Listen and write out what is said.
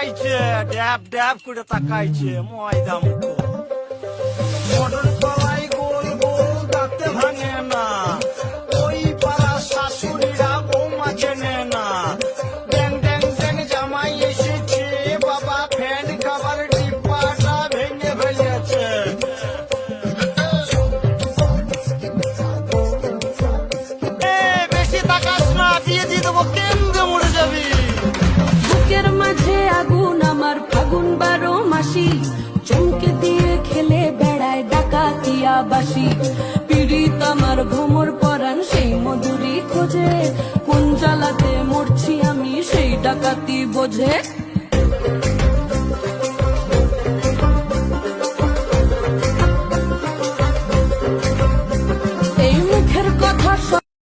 তাকাইছে, ড্যাব ড্যাব করে তাকাইছে ময়দা মুখো। মোটর কলাই গোল গোল দাঁতে ভাঙে না, ওই পাড়া শাশুড়িরা বৌমা চেনে না। ড্যাং ড্যাং ড্যাং জামাই এসেছে, বাবা ফ্যান খাবার ডিব্বাটা ভেঙে ফেলেছে। বেশি তাকাস না, দিয়ে দিয়ে দেবো, কেন্দ্রে মরে যাবি। বুকের মাঝে আগুন আমার ফাগুন 12 মাসি, চমকে দিয়ে খেলে বেড়ায় ডাকাতিয়া বাসি। পীড়িত আমার ভ্রমর পরাণ সেই মধুরী খোঁজে, কোন জ্বালাতে মরছি আমি সেই ডাকাতি বোঝে।